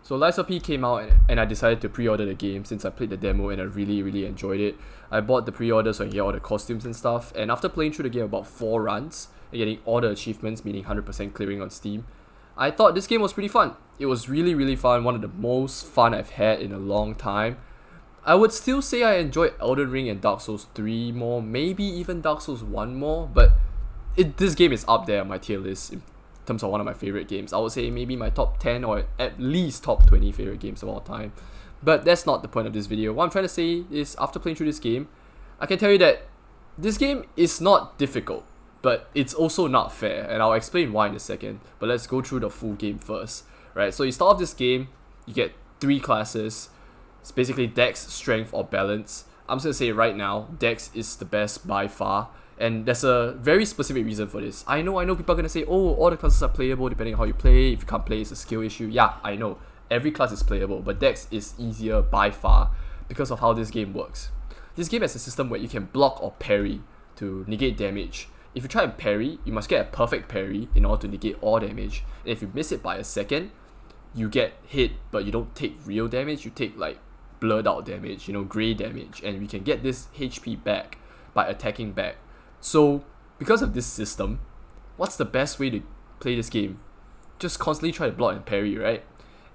So Lies of P came out and I decided to pre-order the game since I played the demo and I really enjoyed it. I bought the pre-order so I can get all the costumes and stuff, and after playing through the game about 4 runs and getting all the achievements, meaning 100% clearing on Steam, I thought this game was pretty fun. It was really fun, one of the most fun I've had in a long time. I would still say I enjoyed Elden Ring and Dark Souls 3 more, maybe even Dark Souls 1 more, but this game is up there on my tier list in terms of one of my favorite games. I would say maybe my top 10 or at least top 20 favorite games of all time. But that's not the point of this video. What I'm trying to say is, after playing through this game, I can tell you that this game is not difficult, but it's also not fair, and I'll explain why in a second. But let's go through the full game first. Right, so you start off this game, you get 3 classes. It's basically Dex, Strength, or Balance. I'm just gonna say right now, Dex is the best by far. And there's a very specific reason for this. I know people are gonna say, oh, all the classes are playable depending on how you play. If you can't play, it's a skill issue. Yeah, I know. Every class is playable, but Dex is easier by far because of how this game works. This game has a system where you can block or parry to negate damage. If you try and parry, you must get a perfect parry in order to negate all damage. And if you miss it by a second, you get hit, but you don't take real damage. You take like blurred out damage, grey damage. And we can get this HP back by attacking back. So, because of this system, what's the best way to play this game? Just constantly try to block and parry, right?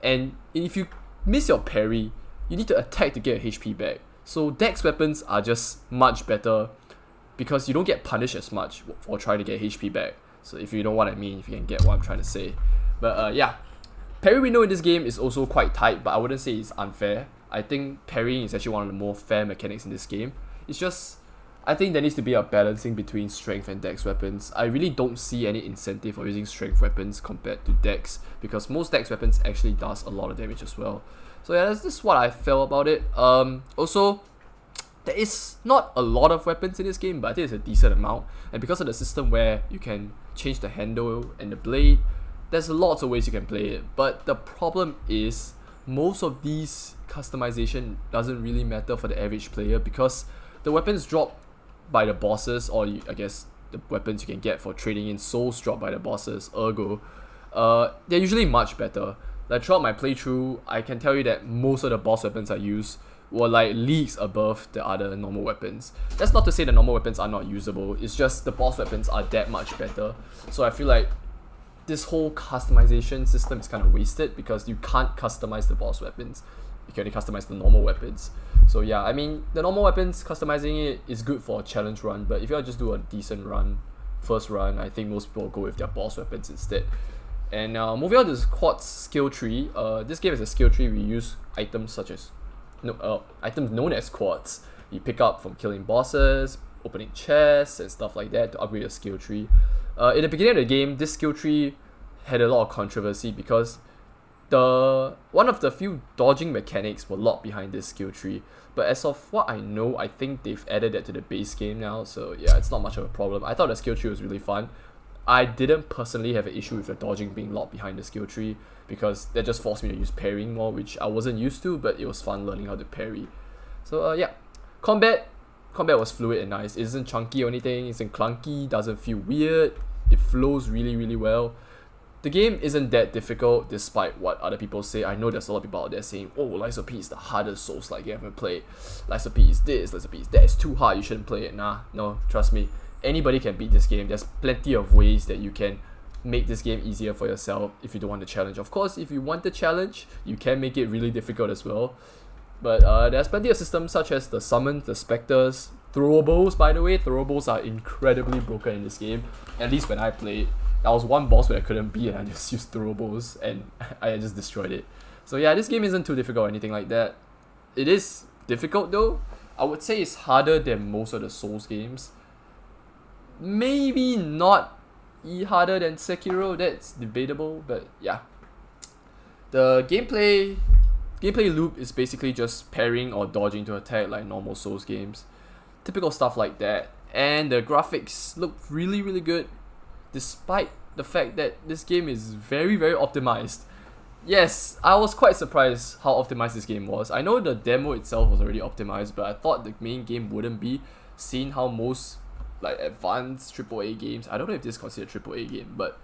And if you miss your parry, you need to attack to get your HP back. So Dex weapons are just much better because you don't get punished as much for trying to get HP back. So if you know what I mean, if you can get what I'm trying to say. But yeah, parry window in this game is also quite tight, but I wouldn't say it's unfair. I think parrying is actually one of the more fair mechanics in this game. It's just, I think there needs to be a balancing between strength and dex weapons. I really don't see any incentive for using strength weapons compared to dex, because most dex weapons actually does a lot of damage as well. So yeah, that's just what I felt about it. Also, there is not a lot of weapons in this game, but I think it's a decent amount. And because of the system where you can change the handle and the blade, there's lots of ways you can play it. But the problem is, most of these customization doesn't really matter for the average player, because the weapons drop by the bosses, or I guess the weapons you can get for trading in souls drop by the bosses, ergo, they're usually much better. Like throughout my playthrough, I can tell you that most of the boss weapons I use were like leagues above the other normal weapons. That's not to say the normal weapons are not usable, it's just the boss weapons are that much better. So I feel like this whole customization system is kind of wasted, because you can't customize the boss weapons. You can only customize the normal weapons. So yeah, I mean, the normal weapons, customizing it is good for a challenge run, but if you just do a decent run, first run, I think most people will go with their boss weapons instead. And moving on to this quartz skill tree, this game is a skill tree. We use items such as, items known as quartz. You pick up from killing bosses, opening chests, and stuff like that to upgrade your skill tree. In the beginning of the game, this skill tree had a lot of controversy because one of the few dodging mechanics were locked behind this skill tree. But as of what I know, I think they've added that to the base game now, so yeah, it's not much of a problem. I thought the skill tree was really fun. I didn't personally have an issue with the dodging being locked behind the skill tree, because that just forced me to use parrying more, which I wasn't used to, but it was fun learning how to parry. So yeah, combat was fluid and nice. It isn't chunky or anything, it isn't clunky, doesn't feel weird, it flows really well. The game isn't that difficult despite what other people say. I know there's a lot of people out there saying, oh, Lies of P is the hardest Souls-like you ever played. Lies of P is this, Lies of P is that, it's too hard, you shouldn't play it. Nah, no, trust me. Anybody can beat this game. There's plenty of ways that you can make this game easier for yourself if you don't want the challenge. Of course, if you want the challenge, you can make it really difficult as well. But there's plenty of systems such as the summons, the specters, throwables. By the way, throwables are incredibly broken in this game, at least when I played. There was one boss where I couldn't beat and I just used throwables and I just destroyed it. So yeah, this game isn't too difficult or anything like that. It is difficult though. I would say it's harder than most of the Souls games. Maybe not harder than Sekiro, that's debatable, but yeah. The gameplay loop is basically just parrying or dodging to attack like normal Souls games. Typical stuff like that. And the graphics look really good, despite the fact that this game is very optimized. Yes, I was quite surprised how optimized this game was. I know the demo itself was already optimized, but I thought the main game wouldn't be, seeing how most like advanced AAA games, I don't know if this is considered a AAA game, but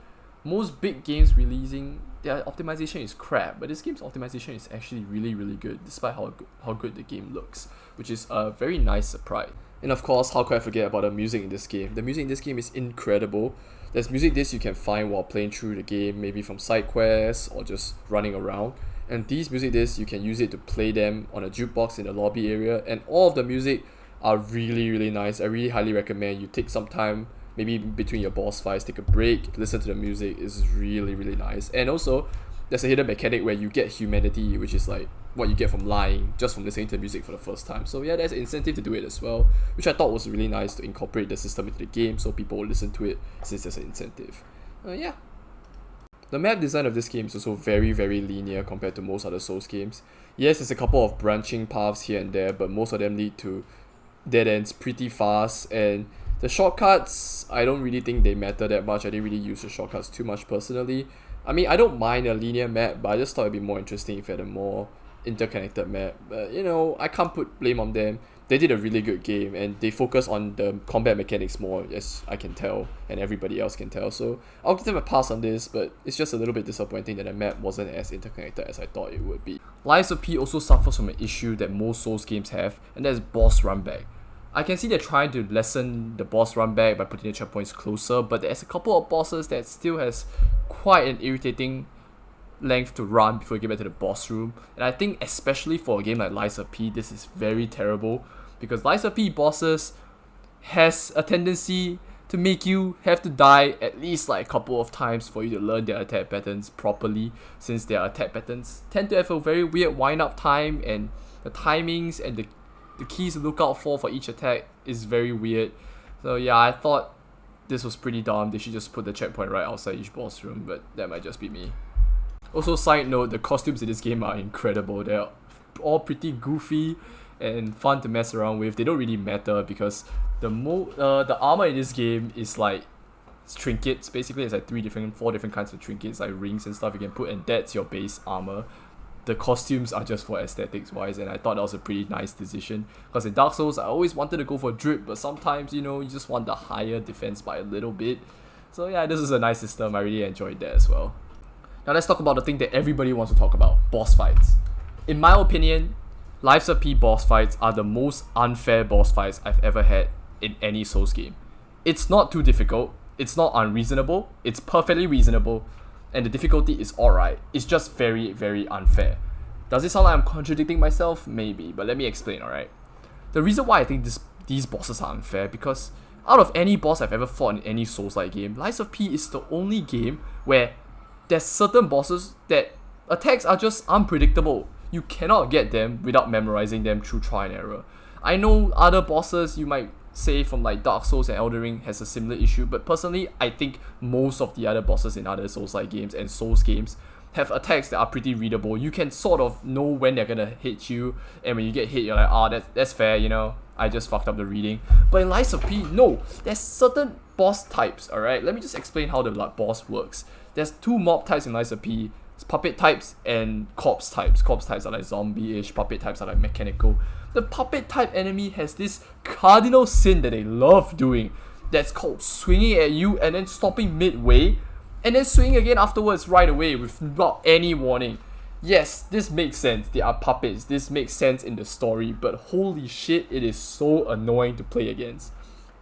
most big games releasing, their optimization is crap, but this game's optimization is actually really, really good, despite how good the game looks, which is a very nice surprise. And of course, how could I forget about the music in this game? The music in this game is incredible. There's music discs you can find while playing through the game, maybe from side quests or just running around. And these music discs, you can use it to play them on a jukebox in the lobby area, and all of the music are really, really nice. I really highly recommend you take some time, maybe between your boss fights, take a break, listen to the music. It's really, really nice. And also, there's a hidden mechanic where you get humanity, which is like what you get from lying, just from listening to the music for the first time. So yeah, there's an incentive to do it as well, which I thought was really nice to incorporate the system into the game so people will listen to it since there's an incentive. Yeah. The map design of this game is also very, very linear compared to most other Souls games. Yes, there's a couple of branching paths here and there, but most of them lead to dead ends pretty fast, and the shortcuts, I don't really think they matter that much. I didn't really use the shortcuts too much personally. I mean, I don't mind a linear map, but I just thought it'd be more interesting if it had a more interconnected map. But I can't put blame on them. They did a really good game, and they focus on the combat mechanics more, as I can tell, and everybody else can tell. So I'll give them a pass on this, but it's just a little bit disappointing that the map wasn't as interconnected as I thought it would be. Lies of P also suffers from an issue that most Souls games have, and that is boss run back. I can see they're trying to lessen the boss run back by putting the checkpoints closer, but there's a couple of bosses that still has quite an irritating length to run before you get back to the boss room. And I think especially for a game like Lies of P, this is very terrible, because Lies of P bosses has a tendency to make you have to die at least like a couple of times for you to learn their attack patterns properly, since their attack patterns tend to have a very weird wind up time, and the timings and the keys to look out for each attack is very weird. So yeah, I thought this was pretty dumb. They should just put the checkpoint right outside each boss room, but that might just be me. Also, side note, the costumes in this game are incredible. They're all pretty goofy and fun to mess around with. They don't really matter because the armor in this game is like trinkets. Basically, it's like 4 different kinds of trinkets, like rings and stuff you can put, and that's your base armor. The costumes are just for aesthetics wise, and I thought that was a pretty nice decision, because in Dark Souls I always wanted to go for drip, but sometimes you just want the higher defense by a little bit. So yeah, this is a nice system. I really enjoyed that as well. Now let's talk about the thing that everybody wants to talk about: boss fights. In my opinion, Lies of P boss fights are the most unfair boss fights I've ever had in any Souls game. It's not too difficult, it's not unreasonable, it's perfectly reasonable, and the difficulty is alright. It's just very, very unfair. Does it sound like I'm contradicting myself? Maybe, but let me explain, alright? The reason why I think these bosses are unfair, because out of any boss I've ever fought in any Souls-like game, Lies of P is the only game where there's certain bosses that attacks are just unpredictable. You cannot get them without memorizing them through trial and error. I know other bosses you might say from like Dark Souls and Elden Ring has a similar issue, but personally I think most of the other bosses in other Souls-like games and Souls games have attacks that are pretty readable. You can sort of know when they're gonna hit you, and when you get hit you're like, that's fair, I just fucked up the reading. But in Lies of P, no, there's certain boss types, alright? Let me just explain how the boss works. There's 2 mob types in Lies of P. It's puppet types and corpse types. Corpse types are like zombie-ish, puppet types are like mechanical. The puppet type enemy has this cardinal sin that they love doing, that's called swinging at you and then stopping midway, and then swinging again afterwards right away without any warning. Yes, this makes sense. They are puppets. This makes sense in the story, but holy shit, it is so annoying to play against.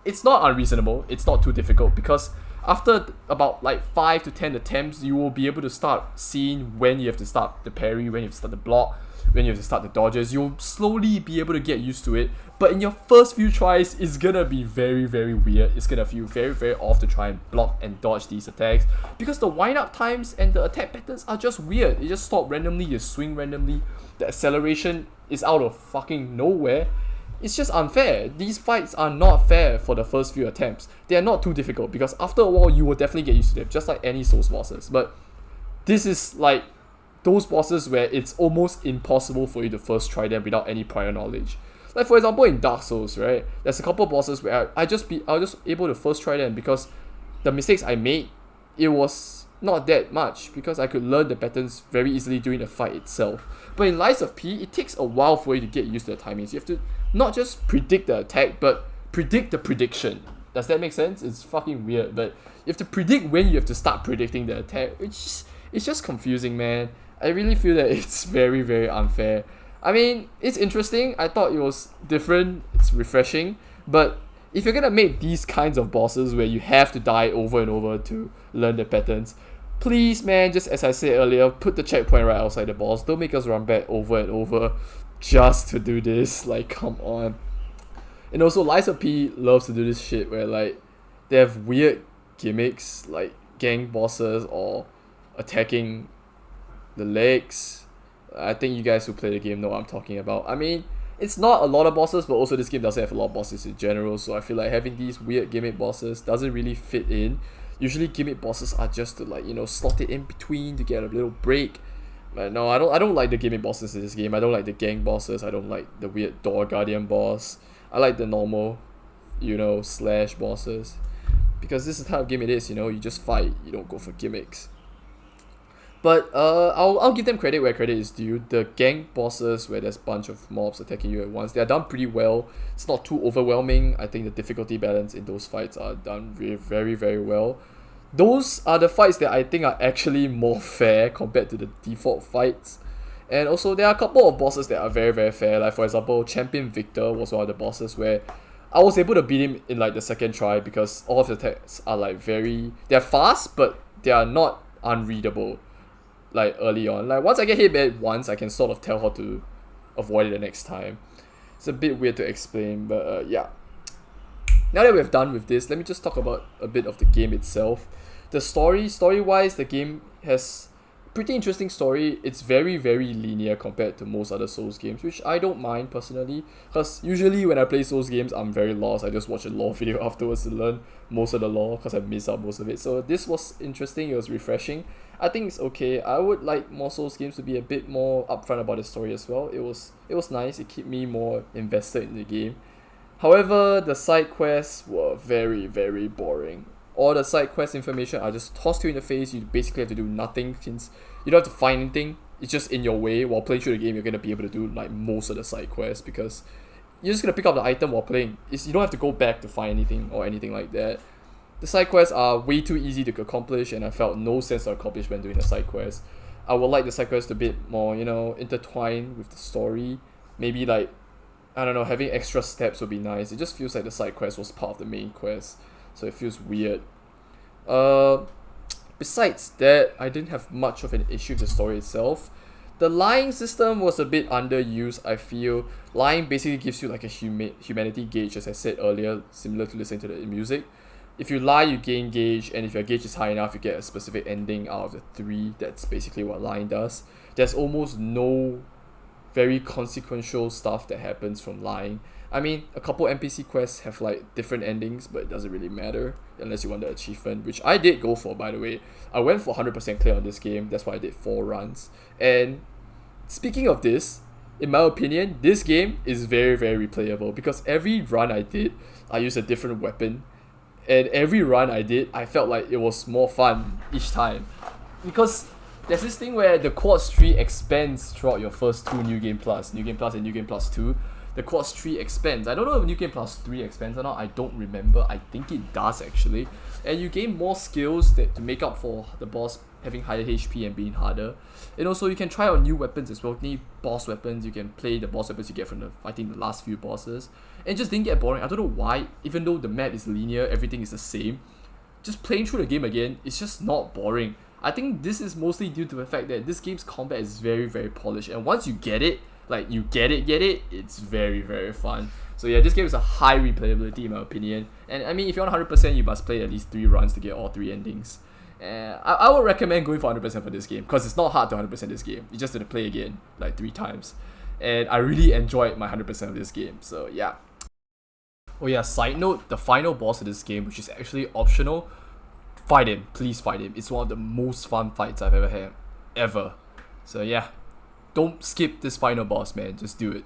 It's not unreasonable. It's not too difficult, because after about like 5 to 10 attempts, you will be able to start seeing when you have to start the parry, when you have to start the block, when you have to start the dodges. You'll slowly be able to get used to it, but in your first few tries, it's gonna be very, very weird. It's gonna feel very, very off to try and block and dodge these attacks, because the wind up times and the attack patterns are just weird. You just stop randomly, you swing randomly, the acceleration is out of fucking nowhere. It's just unfair. These fights are not fair for the first few attempts. They are not too difficult, because after a while you will definitely get used to them, just like any Souls bosses. But this is like those bosses where it's almost impossible for you to first try them without any prior knowledge. Like for example in Dark Souls, right? There's a couple of bosses where I was just able to first try them, because the mistakes I made, it was not that much, because I could learn the patterns very easily during the fight itself. But in Lies of P, it takes a while for you to get used to the timings. You have to not just predict the attack, but predict the prediction. Does that make sense? It's fucking weird, but you have to predict when you have to start predicting the attack, which it's just confusing, man. I really feel that it's very, very unfair. I mean, it's interesting. I thought it was different. It's refreshing. But if you're gonna make these kinds of bosses where you have to die over and over to learn the patterns, please, man, just as I said earlier, put the checkpoint right outside the boss. Don't make us run back over and over just to do this. Like, come on. And also, Liza P loves to do this shit where, like, they have weird gimmicks, like gang bosses or attacking the legs. I think you guys who play the game know what I'm talking about. I mean, it's not a lot of bosses, but also this game doesn't have a lot of bosses in general, so I feel like having these weird gimmick bosses doesn't really fit in. Usually gimmick bosses are just to, like, slot it in between to get a little break. But no, I don't like the gimmick bosses in this game. I don't like the gang bosses. I don't like the weird door guardian boss. I like the normal, slash bosses. Because this is the type of game it is, you just fight, you don't go for gimmicks. But I'll give them credit where credit is due. The gang bosses where there's a bunch of mobs attacking you at once, they are done pretty well. It's not too overwhelming. I think the difficulty balance in those fights are done very, very well. Those are the fights that I think are actually more fair compared to the default fights. And also there are a couple of bosses that are very, very fair. Like, for example, Champion Victor was one of the bosses where I was able to beat him in, like, the second try because all of the attacks are, like, they're fast, but they are not unreadable, like, early on. Like, once I get hit bad once, I can sort of tell how to avoid it the next time. It's a bit weird to explain, but yeah. Now that we've done with this, let me just talk about a bit of the game itself. The story-wise, the game has pretty interesting story. It's very, very linear compared to most other Souls games, which I don't mind personally, because usually when I play Souls games, I'm very lost. I just watch a lore video afterwards to learn most of the lore because I miss out most of it. So this was interesting. It was refreshing. I think it's okay. I would like more Souls games to be a bit more upfront about the story as well. It was nice. It kept me more invested in the game. However, the side quests were very, very boring. All the side quest information are just tossed to you in the face. You basically have to do nothing since you don't have to find anything. It's just in your way. While playing through the game, you're gonna be able to do, like, most of the side quests because you're just gonna pick up the item while playing. You don't have to go back to find anything or anything like that. The side quests are way too easy to accomplish, and I felt no sense of accomplishment doing the side quests. I would like the side quests a bit more, intertwined with the story. Maybe, like, I don't know, having extra steps would be nice. It just feels like the side quest was part of the main quest, so it feels weird. Besides that, I didn't have much of an issue with the story itself. The lying system was a bit underused, I feel. Lying basically gives you, like, a humanity gauge, as I said earlier, similar to listening to the music. If you lie, you gain gauge, and if your gauge is high enough, you get a specific ending out of the 3. That's basically what lying does. There's almost no very consequential stuff that happens from lying. I mean, a couple NPC quests have, like, different endings, but it doesn't really matter unless you want the achievement, which I did go for, by the way. I went for 100% clear on this game. That's why I did 4 runs. And speaking of this, in my opinion, this game is very, very replayable because every run I did, I used a different weapon. And every run I did, I felt like it was more fun each time. Because there's this thing where the quartz tree expands throughout your first 2 New Game Plus and New Game Plus 2. The quartz tree expands. I don't know if New Game Plus 3 expands or not. I don't remember. I think it does, actually. And you gain more skills to make up for the boss having higher HP and being harder. And also, you can try out new weapons as well. New boss weapons. You can play the boss weapons you get from fighting the last few bosses. And it just didn't get boring. I don't know why. Even though the map is linear, everything is the same. Just playing through the game again, it's just not boring. I think this is mostly due to the fact that this game's combat is very, very polished. And once you get it, like, you get it, it's very, very fun. So yeah, this game is a high replayability in my opinion. And I mean, if you want 100%, you must play at least 3 runs to get all 3 endings. I would recommend going for 100% for this game, because it's not hard to 100% this game. You just have to play again, like 3 times. And I really enjoyed my 100% of this game, so yeah. Oh yeah, side note, the final boss of this game, which is actually optional, fight him, please fight him. It's one of the most fun fights I've ever had, ever. So yeah, don't skip this final boss, man, just do it.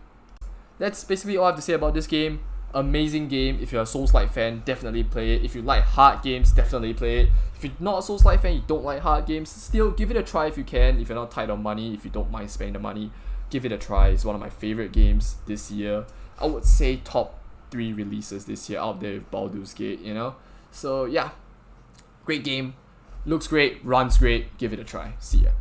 That's basically all I have to say about this game. Amazing game. If you're a Souls-like fan, definitely play it. If you like hard games, definitely play it. If you're not a Souls-like fan, you don't like hard games, still give it a try if you can. If you're not tight on money, if you don't mind spending the money, give it a try. It's one of my favorite games this year. I would say top 3 releases this year out there with Baldur's Gate, So yeah, great game. Looks great, runs great, give it a try. See ya.